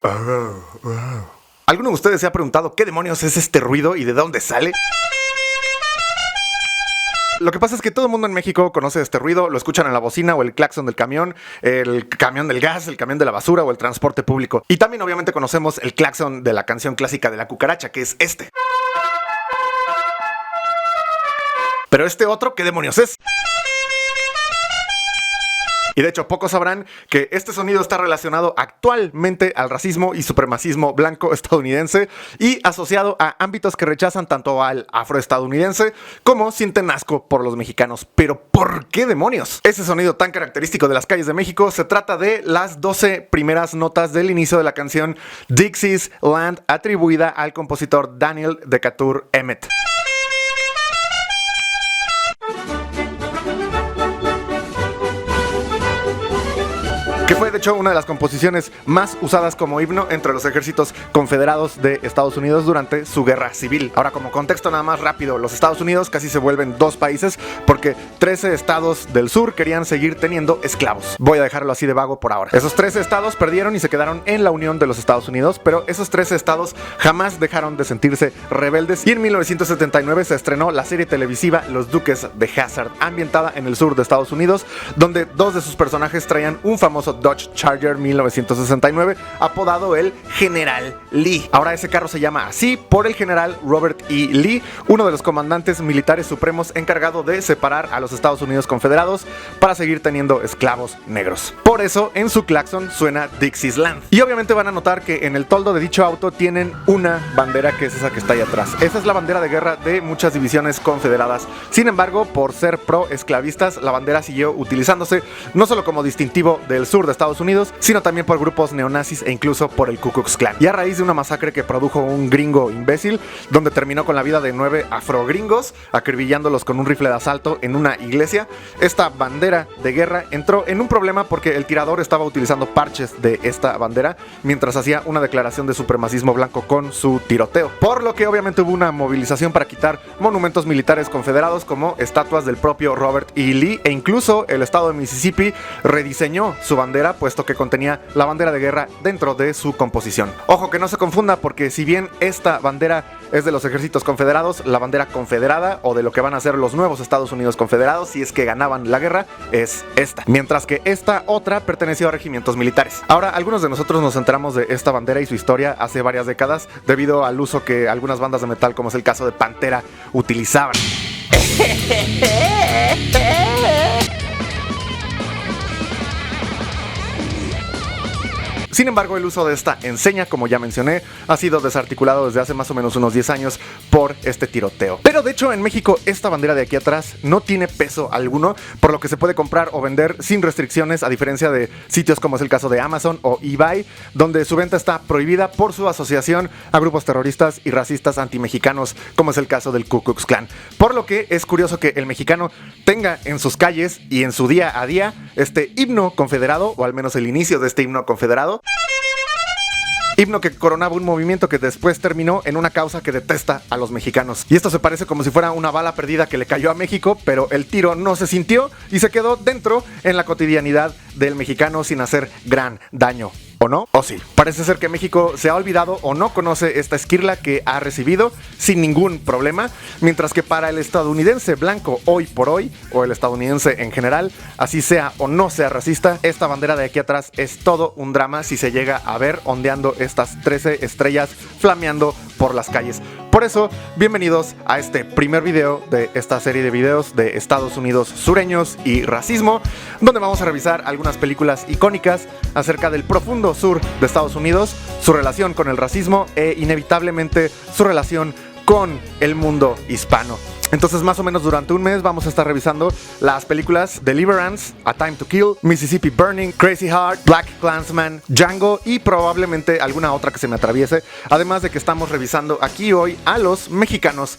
¿Alguno de ustedes se ha preguntado qué demonios es este ruido y de dónde sale? Lo que pasa es que todo el mundo en México conoce este ruido, lo escuchan en la bocina o el claxon del camión, el camión del gas, el camión de la basura o el transporte público. Y también obviamente conocemos el claxon de la canción clásica de la cucaracha, que es este. Pero este otro, ¿qué demonios es? Y de hecho, pocos sabrán que este sonido está relacionado actualmente al racismo y supremacismo blanco estadounidense y asociado a ámbitos que rechazan tanto al afroestadounidense como sienten asco por los mexicanos. Pero ¿por qué demonios? Ese sonido tan característico de las calles de México se trata de las 12 primeras notas del inicio de la canción Dixie's Land, atribuida al compositor Daniel Decatur Emmett. Que fue de hecho una de las composiciones más usadas como himno entre los ejércitos confederados de Estados Unidos durante su guerra civil. Ahora, como contexto nada más rápido, los Estados Unidos casi se vuelven dos países porque 13 estados del sur querían seguir teniendo esclavos. Voy a dejarlo así de vago por ahora. Esos 13 estados perdieron y se quedaron en la Unión de los Estados Unidos, pero esos 13 estados jamás dejaron de sentirse rebeldes y en 1979 se estrenó la serie televisiva Los Duques de Hazzard, ambientada en el sur de Estados Unidos, donde dos de sus personajes traían un famoso Dodge Charger 1969 apodado el General Lee. Ahora ese carro se llama así por el general Robert E. Lee, uno de los comandantes militares supremos encargado de separar a los Estados Unidos confederados para seguir teniendo esclavos negros. Por eso en su claxon suena Dixie's Land. Y obviamente van a notar que en el toldo de dicho auto tienen una bandera, que es esa que está ahí atrás. Esa es la bandera de guerra de muchas divisiones confederadas. Sin embargo, por ser pro esclavistas, la bandera siguió utilizándose no solo como distintivo del sur de Estados Unidos, sino también por grupos neonazis e incluso por el Ku Klux Klan. Y a raíz de una masacre que produjo un gringo imbécil, donde terminó con la vida de 9 afrogringos, acribillándolos con un rifle de asalto en una iglesia, esta bandera de guerra entró en un problema porque el tirador estaba utilizando parches de esta bandera mientras hacía una declaración de supremacismo blanco con su tiroteo. Por lo que obviamente hubo una movilización para quitar monumentos militares confederados como estatuas del propio Robert E. Lee, e incluso el estado de Mississippi rediseñó su bandera, puesto que contenía la bandera de guerra dentro de su composición. Ojo que no se confunda, porque si bien esta bandera es de los ejércitos confederados, la bandera confederada o de lo que van a ser los nuevos Estados Unidos confederados si es que ganaban la guerra es esta, mientras que esta otra perteneció a regimientos militares. Ahora, algunos de nosotros nos enteramos de esta bandera y su historia hace varias décadas debido al uso que algunas bandas de metal, como es el caso de Pantera, utilizaban. Sin embargo, el uso de esta enseña, como ya mencioné, ha sido desarticulado desde hace más o menos unos 10 años por este tiroteo. Pero de hecho, en México, esta bandera de aquí atrás no tiene peso alguno, por lo que se puede comprar o vender sin restricciones, a diferencia de sitios como es el caso de Amazon o eBay, donde su venta está prohibida por su asociación a grupos terroristas y racistas antimexicanos, como es el caso del Ku Klux Klan. Por lo que es curioso que el mexicano tenga en sus calles y en su día a día este himno confederado, o al menos el inicio de este himno confederado. Himno que coronaba un movimiento que después terminó en una causa que detesta a los mexicanos. Y esto se parece como si fuera una bala perdida que le cayó a México, pero el tiro no se sintió y se quedó dentro en la cotidianidad del mexicano sin hacer gran daño. ¿O no? ¿O sí? Parece ser que México se ha olvidado o no conoce esta esquirla que ha recibido sin ningún problema, mientras que para el estadounidense blanco hoy por hoy, o el estadounidense en general, así sea o no sea racista, esta bandera de aquí atrás es todo un drama si se llega a ver ondeando estas 13 estrellas flameando por las calles. Por eso, bienvenidos a este primer video de esta serie de videos de Estados Unidos sureños y racismo, donde vamos a revisar algunas películas icónicas acerca del profundo sur de Estados Unidos, su relación con el racismo e inevitablemente su relación con el mundo hispano. Entonces, más o menos durante un mes vamos a estar revisando las películas Deliverance, A Time to Kill, Mississippi Burning, Crazy Heart, BlacKkKlansman, Django y probablemente alguna otra que se me atraviese. Además de que estamos revisando aquí hoy a los mexicanos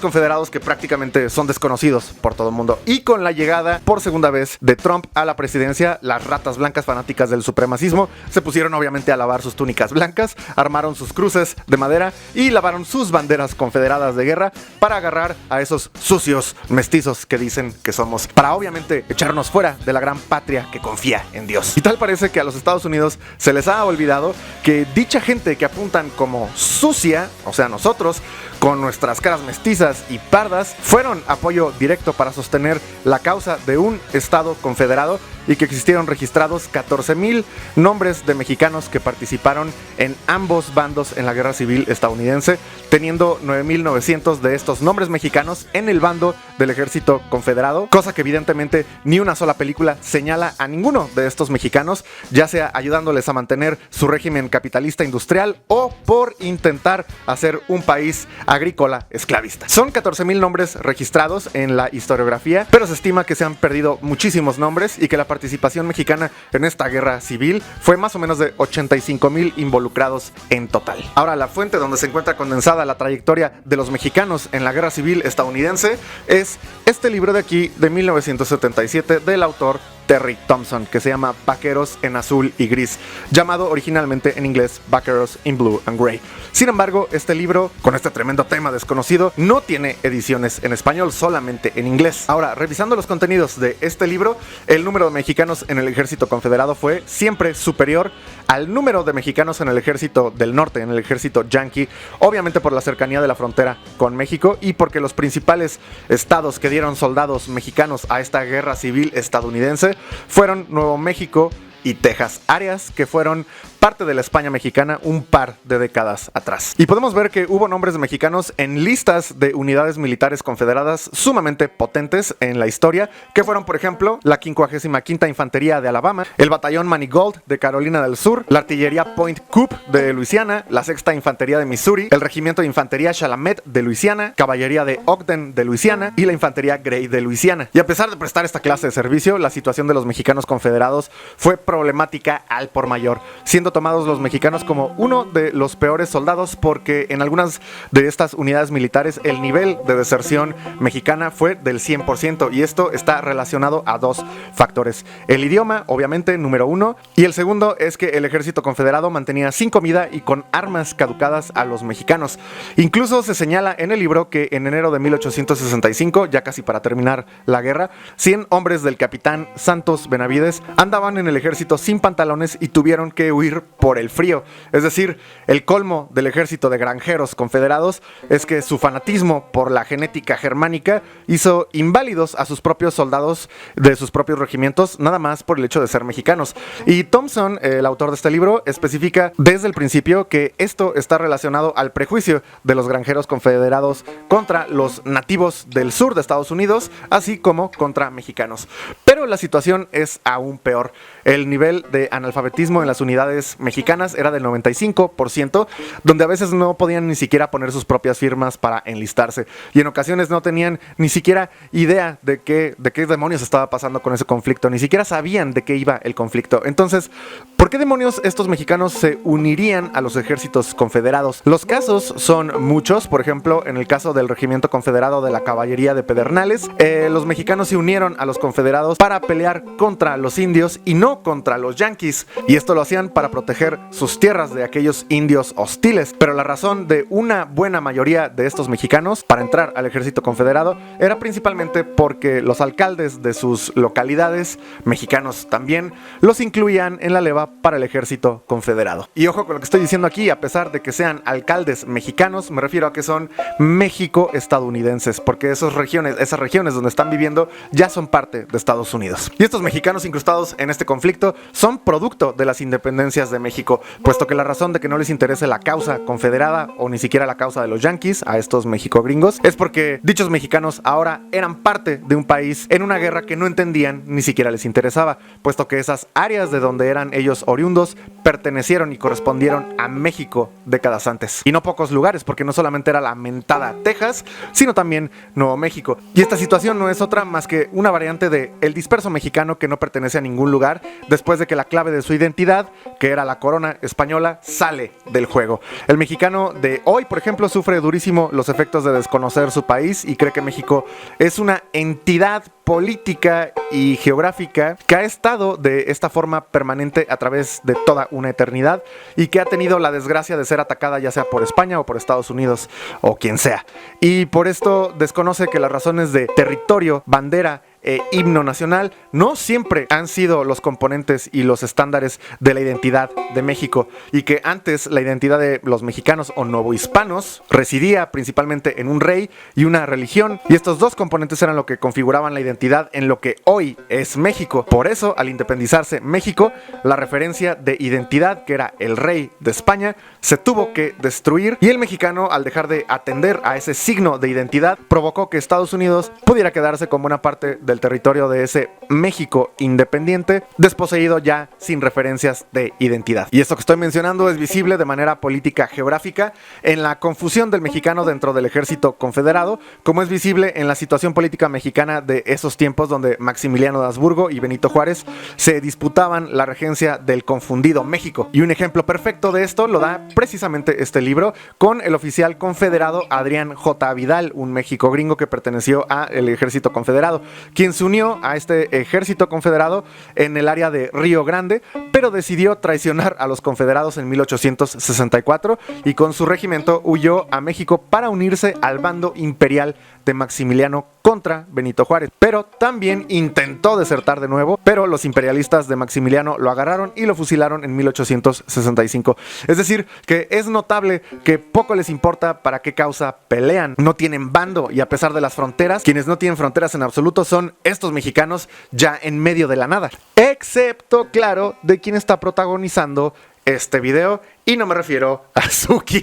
confederados que prácticamente son desconocidos por todo el mundo. Y con la llegada por segunda vez de Trump a la presidencia, las ratas blancas fanáticas del supremacismo se pusieron obviamente a lavar sus túnicas blancas, armaron sus cruces de madera y lavaron sus banderas confederadas de guerra para agarrar a esos esos sucios mestizos que dicen que somos, para obviamente echarnos fuera de la gran patria que confía en Dios. Y tal parece que a los Estados Unidos se les ha olvidado que dicha gente que apuntan como sucia, o sea nosotros, con nuestras caras mestizas y pardas, fueron apoyo directo para sostener la causa de un Estado confederado y que existieron registrados 14,000 nombres de mexicanos que participaron en ambos bandos en la Guerra Civil estadounidense, teniendo 9,900 de estos nombres mexicanos en el bando del ejército confederado, cosa que evidentemente ni una sola película señala a ninguno de estos mexicanos, ya sea ayudándoles a mantener su régimen capitalista industrial o por intentar hacer un país agrícola esclavista. Son 14,000 nombres registrados en la historiografía, pero se estima que se han perdido muchísimos nombres y que la participación mexicana en esta guerra civil fue más o menos de 85,000 involucrados en total. Ahora, la fuente donde se encuentra condensada la trayectoria de los mexicanos en la guerra civil estadounidense es este libro de aquí de 1977 del autor Terry Thompson, que se llama Vaqueros en Azul y Gris, llamado originalmente en inglés Vaqueros in Blue and Gray. Sin embargo, este libro, con este tremendo tema desconocido, no tiene ediciones en español, solamente en inglés. Ahora, revisando los contenidos de este libro, el número de mexicanos en el ejército confederado fue siempre superior al número de mexicanos en el ejército del norte, en el ejército yankee, obviamente por la cercanía de la frontera con México y porque los principales estados que dieron soldados mexicanos a esta guerra civil estadounidense fueron Nuevo México y Texas, áreas que fueron parte de la España mexicana un par de décadas atrás. Y podemos ver que hubo nombres de mexicanos en listas de unidades militares confederadas sumamente potentes en la historia, que fueron, por ejemplo, la 55ª Infantería de Alabama, el Batallón Manigault de Carolina del Sur, la Artillería Point Coop de Luisiana, la 6ª Infantería de Missouri, el Regimiento de Infantería Chalamet de Luisiana, Caballería de Ogden de Luisiana y la Infantería Gray de Luisiana. Y a pesar de prestar esta clase de servicio, la situación de los mexicanos confederados fue problemática al por mayor, siendo tomados los mexicanos como uno de los peores soldados porque en algunas de estas unidades militares el nivel de deserción mexicana fue del 100% y esto está relacionado a dos factores. El idioma, obviamente, número uno, y el segundo es que el ejército confederado mantenía sin comida y con armas caducadas a los mexicanos. Incluso se señala en el libro que en enero de 1865, ya casi para terminar la guerra, 100 hombres del capitán Santos Benavides andaban en el ejército sin pantalones y tuvieron que huir por el frío. Es decir, el colmo del ejército de granjeros confederados es que su fanatismo por la genética germánica hizo inválidos a sus propios soldados de sus propios regimientos, nada más por el hecho de ser mexicanos. Y Thompson, el autor de este libro, especifica desde el principio que esto está relacionado al prejuicio de los granjeros confederados contra los nativos del sur de Estados Unidos, así como contra mexicanos. Pero la situación es aún peor. El nivel de analfabetismo en las unidades mexicanas era del 95%, donde a veces no podían ni siquiera poner sus propias firmas para enlistarse y en ocasiones no tenían ni siquiera idea de qué demonios estaba pasando con ese conflicto, ni siquiera sabían de qué iba el conflicto. Entonces, ¿por qué demonios estos mexicanos se unirían a los ejércitos confederados? Los casos son muchos. Por ejemplo, en el caso del regimiento confederado de la Caballería de Pedernales, los mexicanos se unieron a los confederados para pelear contra los indios y no contra los yanquis, y esto lo hacían para proteger sus tierras de aquellos indios hostiles. Pero la razón de una buena mayoría de estos mexicanos para entrar al ejército confederado era principalmente porque los alcaldes de sus localidades, mexicanos también, los incluían en la leva para el ejército confederado. Y ojo con lo que estoy diciendo aquí, a pesar de que sean alcaldes mexicanos, me refiero a que son México-estadounidenses, porque esas regiones donde están viviendo ya son parte de Estados Unidos. Y estos mexicanos incrustados en este conflicto son producto de las independencias de México, puesto que la razón de que no les interese la causa confederada o ni siquiera la causa de los yanquis a estos México gringos es porque dichos mexicanos ahora eran parte de un país en una guerra que no entendían ni siquiera les interesaba, puesto que esas áreas de donde eran ellos oriundos pertenecieron y correspondieron a México décadas antes. Y no pocos lugares, porque no solamente era la mentada Texas, sino también Nuevo México. Y esta situación no es otra más que una variante de el disperso mexicano que no pertenece a ningún lugar, después de que la clave de su identidad, que era la corona española, sale del juego. El mexicano de hoy, por ejemplo, sufre durísimo los efectos de desconocer su país y cree que México es una entidad política y geográfica que ha estado de esta forma permanente a través de toda una eternidad y que ha tenido la desgracia de ser atacada ya sea por España o por Estados Unidos o quien sea. Y por esto desconoce que las razones de territorio, bandera e himno nacional no siempre han sido los componentes y los estándares de la identidad de México, y que antes la identidad de los mexicanos o novohispanos residía principalmente en un rey y una religión, y estos dos componentes eran lo que configuraban la identidad en lo que hoy es México. Por eso, al independizarse México, la referencia de identidad, que era el rey de España, se tuvo que destruir, y el mexicano, al dejar de atender a ese signo de identidad, provocó que Estados Unidos pudiera quedarse con buena parte del territorio de ese México independiente, desposeído ya sin referencias de identidad. Y esto que estoy mencionando es visible de manera política geográfica en la confusión del mexicano dentro del ejército confederado, como es visible en la situación política mexicana de esos tiempos donde Maximiliano de Habsburgo y Benito Juárez se disputaban la regencia del confundido México. Y un ejemplo perfecto de esto lo da precisamente este libro, con el oficial confederado Adrián J. Vidal, un México gringo que perteneció al ejército confederado, quien se unió a este ejército confederado en el área de Río Grande, pero decidió traicionar a los confederados en 1864 y con su regimiento huyó a México para unirse al bando imperial de Maximiliano contra Benito Juárez. Pero también intentó desertar de nuevo, pero los imperialistas de Maximiliano lo agarraron y lo fusilaron en 1865. Es decir, que es notable que poco les importa para qué causa pelean. No tienen bando, y a pesar de las fronteras, quienes no tienen fronteras en absoluto son estos mexicanos ya en medio de la nada. Excepto, claro, de quien está protagonizando este video, y no me refiero a Suki.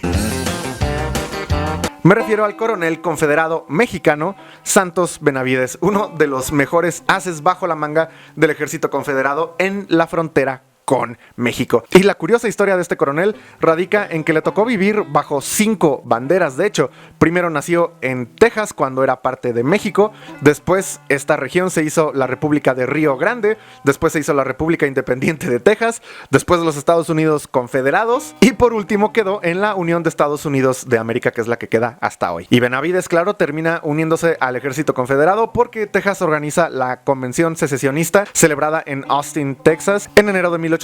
Me refiero al coronel confederado mexicano Santos Benavides, uno de los mejores ases bajo la manga del ejército confederado en la frontera con México. Y la curiosa historia de este coronel radica en que le tocó vivir bajo 5 banderas. De hecho, primero nació en Texas cuando era parte de México, después esta región se hizo la República de Río Grande, después se hizo la República Independiente de Texas, después los Estados Unidos Confederados, y por último quedó en la Unión de Estados Unidos de América, que es la que queda hasta hoy. Y Benavides, claro, termina uniéndose al ejército confederado porque Texas organiza la Convención Secesionista celebrada en Austin, Texas, en enero de 1861,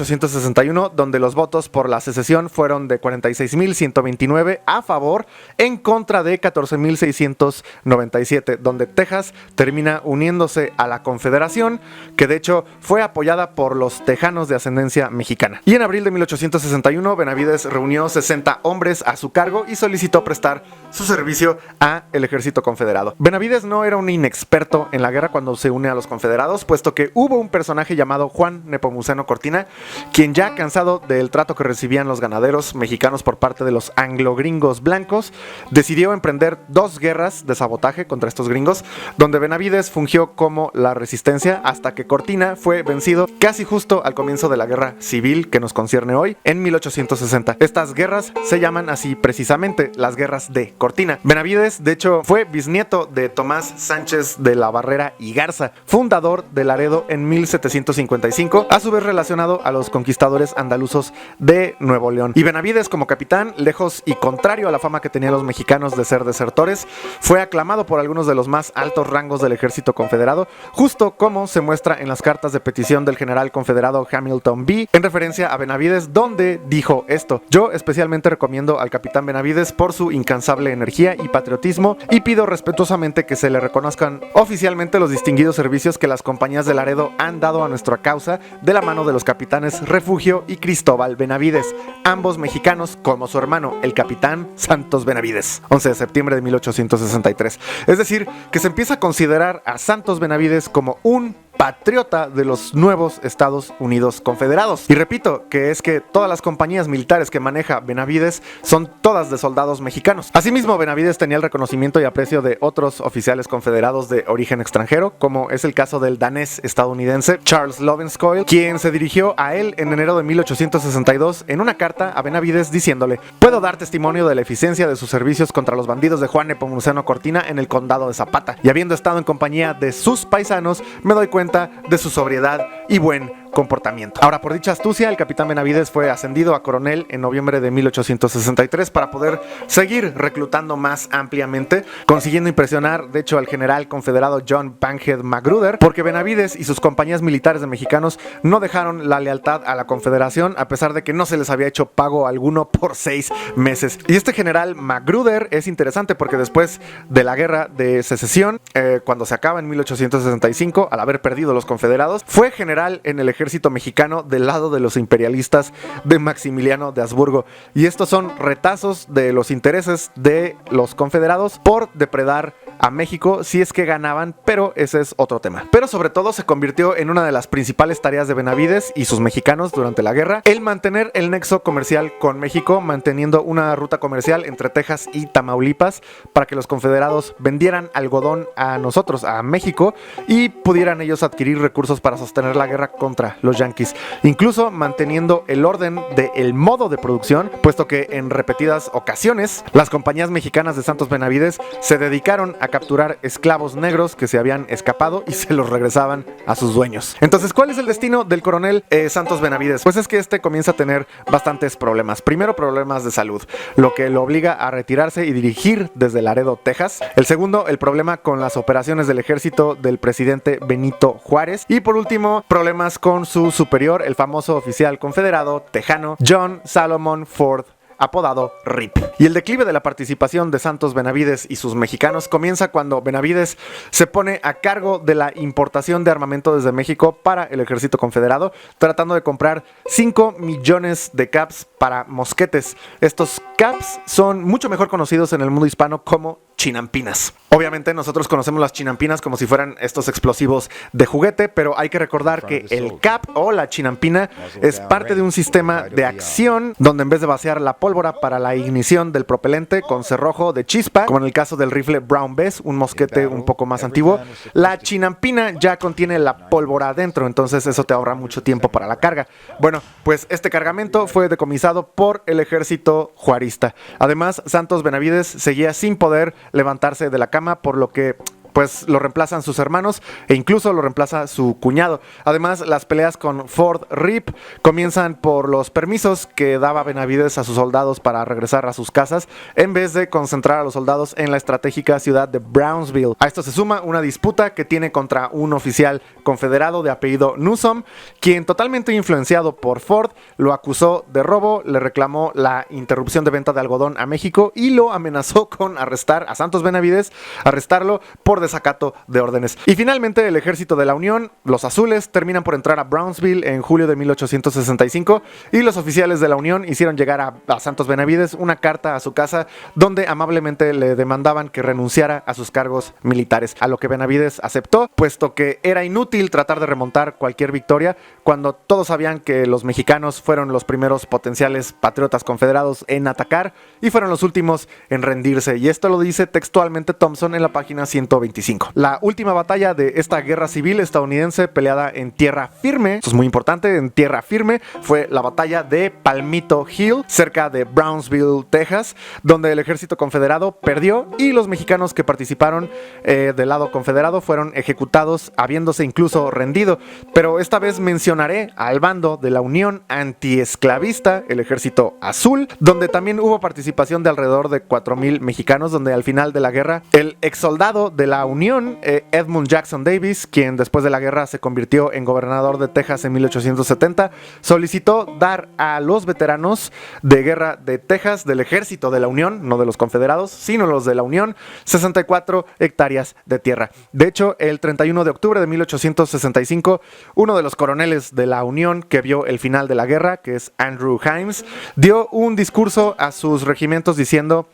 donde los votos por la secesión fueron de 46.129 a favor, en contra de 14.697, donde Texas termina uniéndose a la Confederación, que de hecho fue apoyada por los tejanos de ascendencia mexicana. Y en abril de 1861, Benavides reunió 60 hombres a su cargo y solicitó prestar su servicio a el ejército confederado. Benavides no era un inexperto en la guerra cuando se une a los confederados, puesto que hubo un personaje llamado Juan Nepomuceno Cortina, quien, ya cansado del trato que recibían los ganaderos mexicanos por parte de los anglo-gringos blancos, decidió emprender 2 guerras de sabotaje contra estos gringos, donde Benavides fungió como la resistencia hasta que Cortina fue vencido casi justo al comienzo de la guerra civil que nos concierne hoy, en 1860. Estas guerras se llaman así precisamente, las guerras de Cortina. Benavides, de hecho, fue bisnieto de Tomás Sánchez de la Barrera y Garza, fundador de Laredo en 1755, a su vez relacionado a los conquistadores andaluzos de Nuevo León. Y Benavides, como capitán, lejos y contrario a la fama que tenían los mexicanos de ser desertores, fue aclamado por algunos de los más altos rangos del ejército confederado, justo como se muestra en las cartas de petición del general confederado Hamilton B, en referencia a Benavides, donde dijo esto: yo especialmente recomiendo al capitán Benavides por su incansable energía y patriotismo, y pido respetuosamente que se le reconozcan oficialmente los distinguidos servicios que las compañías de Laredo han dado a nuestra causa de la mano de los capitanes Refugio y Cristóbal Benavides, ambos mexicanos, como su hermano, el capitán Santos Benavides. 11 de septiembre de 1863. Es decir, que se empieza a considerar a Santos Benavides como un patriota de los nuevos Estados Unidos Confederados. Y repito, que es que todas las compañías militares que maneja Benavides son todas de soldados mexicanos. Asimismo, Benavides tenía el reconocimiento y aprecio de otros oficiales confederados de origen extranjero, como es el caso del danés estadounidense Charles Lovenskoil, quien se dirigió a él en enero de 1862 en una carta a Benavides diciéndole: puedo dar testimonio de la eficiencia de sus servicios contra los bandidos de Juan Nepomuceno Cortina en el condado de Zapata, y habiendo estado en compañía de sus paisanos, me doy cuenta de su sobriedad y buen comportamiento. Ahora, por dicha astucia, el capitán Benavides fue ascendido a coronel en noviembre de 1863 para poder seguir reclutando más ampliamente, consiguiendo impresionar, de hecho, al general confederado John Bankhead Magruder, porque Benavides y sus compañías militares de mexicanos no dejaron la lealtad a la Confederación, a pesar de que no se les había hecho pago alguno por 6 meses. Y este general Magruder es interesante porque después de la guerra de secesión, cuando se acaba en 1865, al haber perdido los confederados, fue general en el ejército mexicano del lado de los imperialistas de Maximiliano de Habsburgo. Y estos son retazos de los intereses de los confederados por depredar a México si es que ganaban, pero ese es otro tema. Pero sobre todo se convirtió en una de las principales tareas de Benavides y sus mexicanos durante la guerra, el mantener el nexo comercial con México, manteniendo una ruta comercial entre Texas y Tamaulipas para que los confederados vendieran algodón a nosotros, a México, y pudieran ellos adquirir recursos para sostener la guerra contra los yanquis, incluso manteniendo el orden del modo de producción, puesto que en repetidas ocasiones las compañías mexicanas de Santos Benavides se dedicaron a capturar esclavos negros que se habían escapado y se los regresaban a sus dueños. Entonces, ¿cuál es el destino del coronel Santos Benavides? Pues es que este comienza a tener bastantes problemas. Primero, problemas de salud, lo que lo obliga a retirarse y dirigir desde Laredo, Texas. El segundo, el problema con las operaciones del ejército del presidente Benito Juárez. Y por último, problemas con su superior, el famoso oficial confederado tejano John Salomon Ford, apodado Rip. Y el declive de la participación de Santos Benavides y sus mexicanos comienza cuando Benavides se pone a cargo de la importación de armamento desde México para el ejército confederado, tratando de comprar 5 millones de caps para mosquetes. Estos caps son mucho mejor conocidos en el mundo hispano como chinampinas. Obviamente nosotros conocemos las chinampinas como si fueran estos explosivos de juguete, pero hay que recordar que el cap o la chinampina es parte de un sistema de acción donde en vez de vaciar la pólvora para la ignición del propelente con cerrojo de chispa, como en el caso del rifle Brown Bess, un mosquete un poco más antiguo, la chinampina ya contiene la pólvora adentro, entonces eso te ahorra mucho tiempo para la carga. Bueno, pues este cargamento fue decomisado por el ejército juarista. Además, Santos Benavides seguía sin poder levantarse de la cama, por lo que pues lo reemplazan sus hermanos e incluso lo reemplaza su cuñado. Además, las peleas con Ford Rip comienzan por los permisos que daba Benavides a sus soldados para regresar a sus casas, en vez de concentrar a los soldados en la estratégica ciudad de Brownsville. A esto se suma una disputa que tiene contra un oficial confederado de apellido Newsom, quien, totalmente influenciado por Ford, lo acusó de robo, le reclamó la interrupción de venta de algodón a México y lo amenazó con arrestar a Santos Benavides, arrestarlo por desacato de órdenes. Y finalmente el ejército de la Unión, los azules, terminan por entrar a Brownsville en julio de 1865 y los oficiales de la Unión hicieron llegar a Santos Benavides una carta a su casa donde amablemente le demandaban que renunciara a sus cargos militares, a lo que Benavides aceptó, puesto que era inútil tratar de remontar cualquier victoria cuando todos sabían que los mexicanos fueron los primeros potenciales patriotas confederados en atacar y fueron los últimos en rendirse, y esto lo dice textualmente Thompson en la página 125. La última batalla de esta guerra civil estadounidense peleada en tierra firme, esto es muy importante, en tierra firme, fue la batalla de Palmito Hill, cerca de Brownsville, Texas, donde el ejército confederado perdió y los mexicanos que participaron del lado confederado fueron ejecutados, habiéndose incluso rendido. Pero esta vez mencionaré al bando de la Unión Antiesclavista, el Ejército Azul, donde también hubo participación de alrededor de 4,000 mexicanos, donde al final de la guerra el exsoldado de la Unión, Edmund Jackson Davis, quien después de la guerra se convirtió en gobernador de Texas en 1870, solicitó dar a los veteranos de guerra de Texas, del ejército de la Unión, no de los confederados, sino los de la Unión, 64 hectáreas de tierra. De hecho, el 31 de octubre de 1865, uno de los coroneles de la Unión que vio el final de la guerra, que es Andrew Himes, dio un discurso a sus regimientos diciendo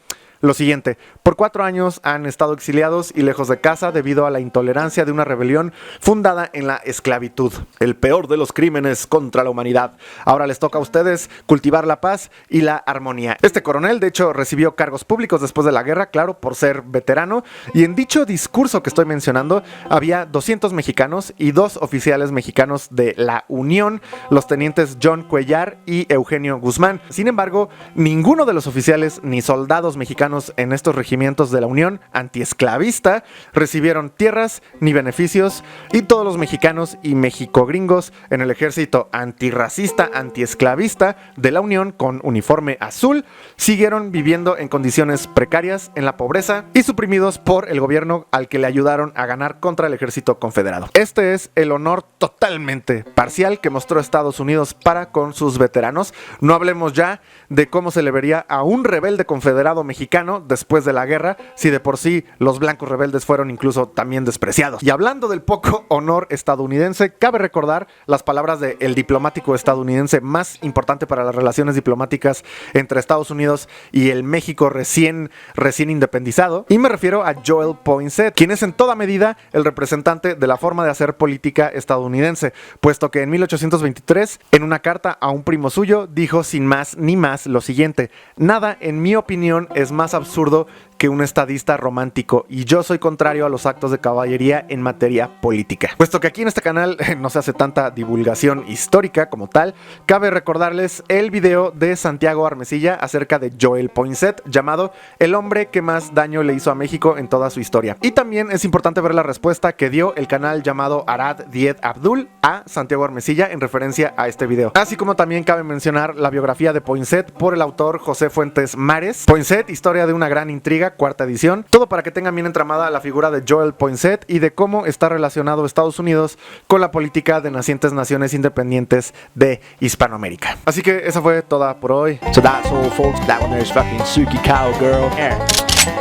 lo siguiente: por 4 años han estado exiliados y lejos de casa debido a la intolerancia de una rebelión fundada en la esclavitud, el peor de los crímenes contra la humanidad. Ahora les toca a ustedes cultivar la paz y la armonía. Este coronel, de hecho, recibió cargos públicos después de la guerra, claro, por ser veterano, y en dicho discurso que estoy mencionando había 200 mexicanos y 2 oficiales mexicanos de la Unión, los tenientes John Cuellar y Eugenio Guzmán. Sin embargo, ninguno de los oficiales ni soldados mexicanos mexicanos en estos regimientos de la Unión antiesclavista recibieron tierras ni beneficios, y todos los mexicanos y mexicogringos en el ejército antirracista antiesclavista de la Unión con uniforme azul siguieron viviendo en condiciones precarias, en la pobreza y suprimidos por el gobierno al que le ayudaron a ganar contra el ejército confederado. Este es el honor totalmente parcial que mostró Estados Unidos para con sus veteranos. No hablemos ya de cómo se le vería a un rebelde confederado mexicano después de la guerra, si de por sí los blancos rebeldes fueron incluso también despreciados. Y hablando del poco honor estadounidense, cabe recordar las palabras del diplomático estadounidense más importante para las relaciones diplomáticas entre Estados Unidos y el México recién independizado, y me refiero a Joel Poinsett, quien es en toda medida el representante de la forma de hacer política estadounidense, puesto que en 1823, en una carta a un primo suyo, dijo sin más ni más lo siguiente: nada, en mi opinión, es más absurdo que un estadista romántico, y yo soy contrario a los actos de caballería en materia política. Puesto que aquí en este canal no se hace tanta divulgación histórica como tal, cabe recordarles el video de Santiago Armesilla acerca de Joel Poinsett, llamado El hombre que más daño le hizo a México en toda su historia. Y también es importante ver la respuesta que dio el canal llamado Arad Diet Abdul a Santiago Armesilla en referencia a este video. Así como también cabe mencionar la biografía de Poinsett por el autor José Fuentes Mares. Poinsett, historia de una gran intriga, cuarta edición. Todo para que tengan bien entramada la figura de Joel Poinsett y de cómo está relacionado Estados Unidos con la política de nacientes naciones independientes de Hispanoamérica. Así que esa fue toda por hoy. So that's all, folks. That one there is fucking Suki Cowgirl. Yeah.